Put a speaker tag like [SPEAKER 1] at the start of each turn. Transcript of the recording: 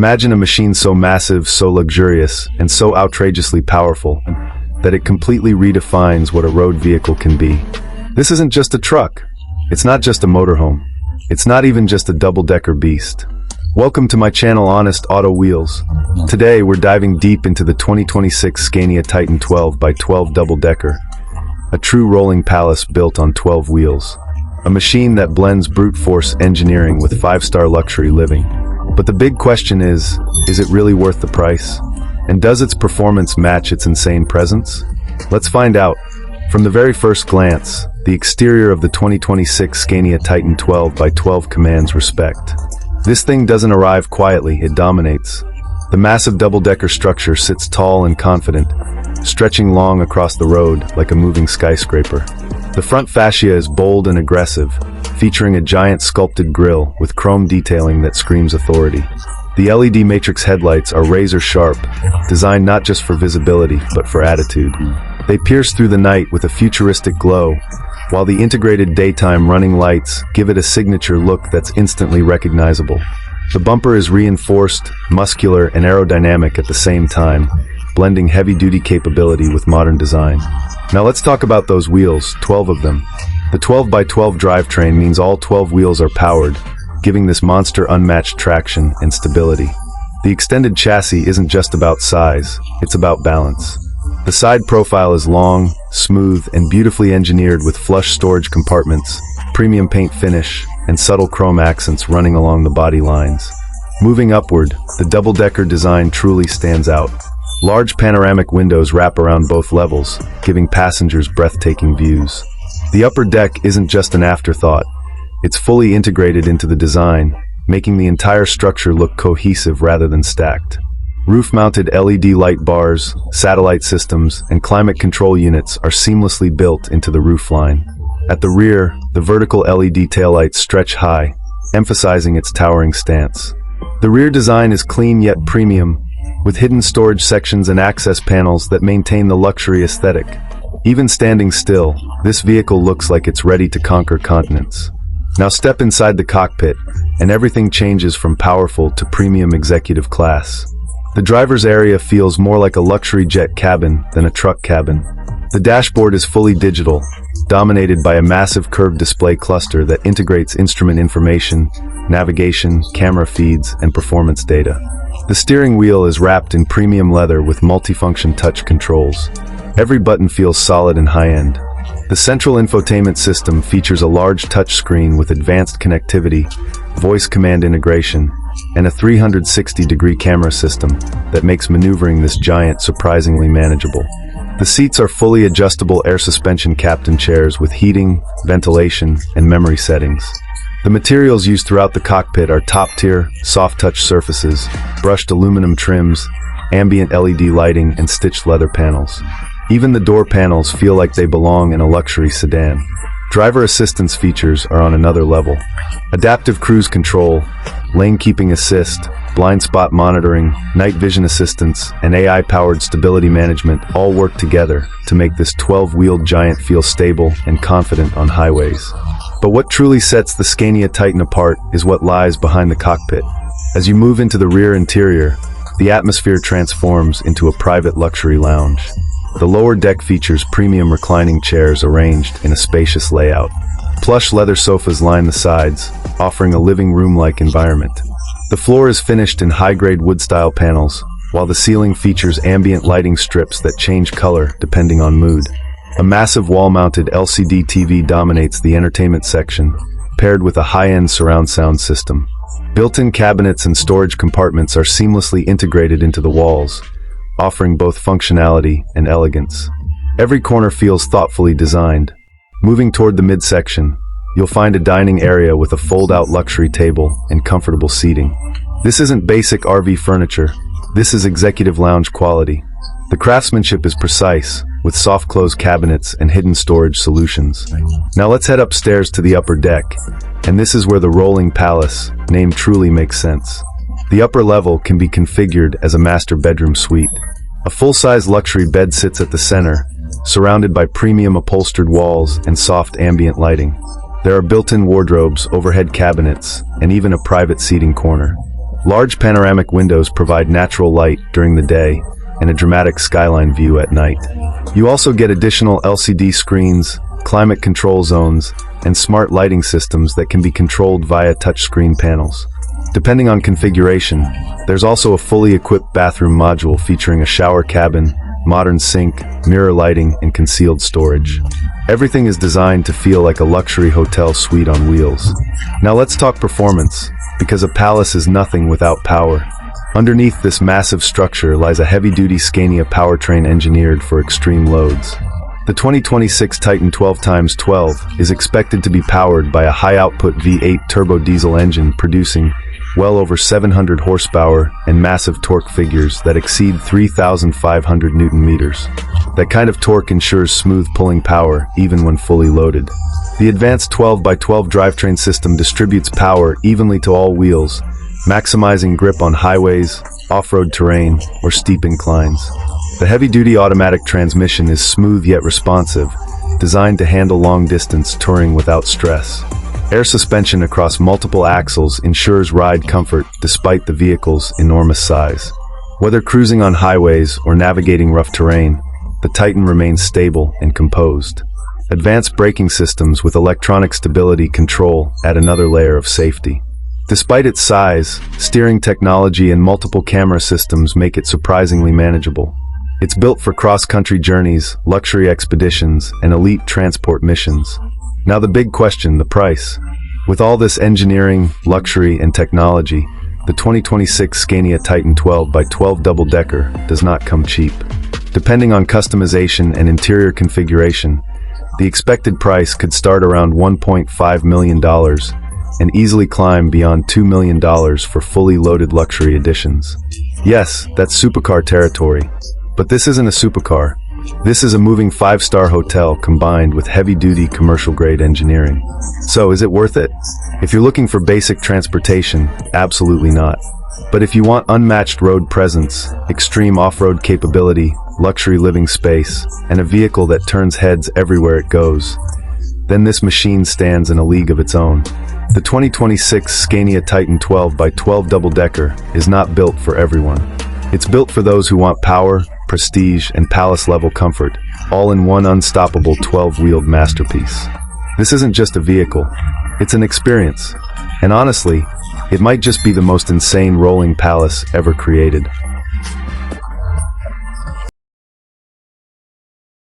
[SPEAKER 1] Imagine a machine so massive, so luxurious, and so outrageously powerful that it completely redefines what a road vehicle can be. This isn't just a truck. It's not just a motorhome. It's not even just a double-decker beast. Welcome to my channel, Honest Auto Wheels. Today we're diving deep into the 2026 Scania TITAN 12x12 double-decker, a true rolling palace built on 12 wheels. A machine that blends brute force engineering with 5-star luxury living. But the big question is it really worth the price? And does its performance match its insane presence? Let's find out. From the very first glance, the exterior of the 2026 Scania TITAN 12x12 commands respect. This thing doesn't arrive quietly, it dominates. The massive double-decker structure sits tall and confident, stretching long across the road like a moving skyscraper. The front fascia is bold and aggressive, featuring a giant sculpted grille with chrome detailing that screams authority. The LED matrix headlights are razor-sharp, designed not just for visibility, but for attitude. They pierce through the night with a futuristic glow, while the integrated daytime running lights give it a signature look that's instantly recognizable. The bumper is reinforced, muscular, and aerodynamic at the same time, blending heavy-duty capability with modern design. Now let's talk about those wheels, 12 of them. The 12x12 drivetrain means all 12 wheels are powered, giving this monster unmatched traction and stability. The extended chassis isn't just about size, it's about balance. The side profile is long, smooth, and beautifully engineered with flush storage compartments, premium paint finish, and subtle chrome accents running along the body lines. Moving upward, the double-decker design truly stands out. Large panoramic windows wrap around both levels, giving passengers breathtaking views. The upper deck isn't just an afterthought. It's fully integrated into the design, making the entire structure look cohesive rather than stacked. Roof-mounted LED light bars, satellite systems, and climate control units are seamlessly built into the roofline. At the rear, the vertical LED taillights stretch high, emphasizing its towering stance. The rear design is clean yet premium, with hidden storage sections and access panels that maintain the luxury aesthetic. Even standing still, this vehicle looks like it's ready to conquer continents. Now step inside the cockpit, and everything changes from powerful to premium executive class. The driver's area feels more like a luxury jet cabin than a truck cabin. The dashboard is fully digital, dominated by a massive curved display cluster that integrates instrument information, navigation, camera feeds, and performance data. The steering wheel is wrapped in premium leather with multifunction touch controls. Every button feels solid and high-end. The central infotainment system features a large touchscreen with advanced connectivity, voice command integration, and a 360-degree camera system that makes maneuvering this giant surprisingly manageable. The seats are fully adjustable air suspension captain chairs with heating, ventilation, and memory settings. The materials used throughout the cockpit are top-tier, soft-touch surfaces, brushed aluminum trims, ambient LED lighting, and stitched leather panels. Even the door panels feel like they belong in a luxury sedan. Driver assistance features are on another level. Adaptive cruise control, lane keeping assist, blind spot monitoring, night vision assistance, and AI-powered stability management all work together to make this 12-wheeled giant feel stable and confident on highways. But what truly sets the Scania TITAN apart is what lies behind the cockpit. As you move into the rear interior, the atmosphere transforms into a private luxury lounge. The lower deck features premium reclining chairs arranged in a spacious layout. Plush leather sofas line the sides, offering a living room-like environment. The floor is finished in high-grade wood-style panels, while the ceiling features ambient lighting strips that change color depending on mood. A massive wall-mounted LCD TV dominates the entertainment section, paired with a high-end surround sound system. Built-in cabinets and storage compartments are seamlessly integrated into the walls, offering both functionality and elegance. Every corner feels thoughtfully designed. Moving toward the midsection, you'll find a dining area with a fold-out luxury table and comfortable seating. This isn't basic RV furniture. This is executive lounge quality. The craftsmanship is precise, with soft-close cabinets and hidden storage solutions. Now let's head upstairs to the upper deck, and this is where the rolling palace name truly makes sense. The upper level can be configured as a master bedroom suite. A full-size luxury bed sits at the center, surrounded by premium upholstered walls and soft ambient lighting. There are built-in wardrobes, overhead cabinets, and even a private seating corner. Large panoramic windows provide natural light during the day and a dramatic skyline view at night. You also get additional LCD screens, climate control zones, and smart lighting systems that can be controlled via touchscreen panels. Depending on configuration, there's also a fully equipped bathroom module featuring a shower cabin, modern sink, mirror lighting, and concealed storage. Everything is designed to feel like a luxury hotel suite on wheels. Now let's talk performance, because a palace is nothing without power. Underneath this massive structure lies a heavy-duty Scania powertrain engineered for extreme loads. The 2026 Titan 12x12 is expected to be powered by a high-output V8 turbo diesel engine producing well over 700 horsepower and massive torque figures that exceed 3,500 Newton meters. That kind of torque ensures smooth pulling power even when fully loaded. The advanced 12x12 drivetrain system distributes power evenly to all wheels, maximizing grip on highways, off-road terrain, or steep inclines. The heavy-duty automatic transmission is smooth yet responsive, designed to handle long-distance touring without stress. Air suspension across multiple axles ensures ride comfort despite the vehicle's enormous size. Whether cruising on highways or navigating rough terrain, the Titan remains stable and composed. Advanced braking systems with electronic stability control add another layer of safety. Despite its size, steering technology and multiple camera systems make it surprisingly manageable. It's built for cross-country journeys, luxury expeditions, and elite transport missions. Now the big question, the price. With all this engineering, luxury, and technology, the 2026 Scania Titan 12x12 double-decker does not come cheap. Depending on customization and interior configuration, the expected price could start around $1.5 million and easily climb beyond $2 million for fully loaded luxury editions. Yes, that's supercar territory. But this isn't a supercar. This is a moving 5-star hotel combined with heavy-duty commercial-grade engineering. So, is it worth it? If you're looking for basic transportation, absolutely not. But if you want unmatched road presence, extreme off-road capability, luxury living space, and a vehicle that turns heads everywhere it goes, then this machine stands in a league of its own. The 2026 Scania Titan 12x12 double-decker is not built for everyone. It's built for those who want power, prestige, and palace-level comfort, all in one unstoppable 12-wheeled masterpiece. This isn't just a vehicle, it's an experience. And honestly, it might just be the most insane rolling palace ever created.